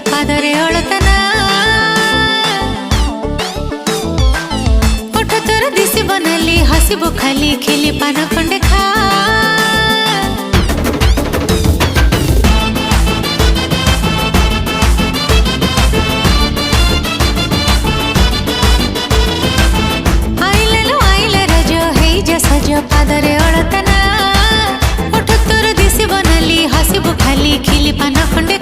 पादरे अळतना ओठ तोर दिसी बनली हसिबो खाली खिली पान खंडे खा सज पादरे अळतना ओठ तोर दिसी बनली हसिबो खाली खिली पान खंडे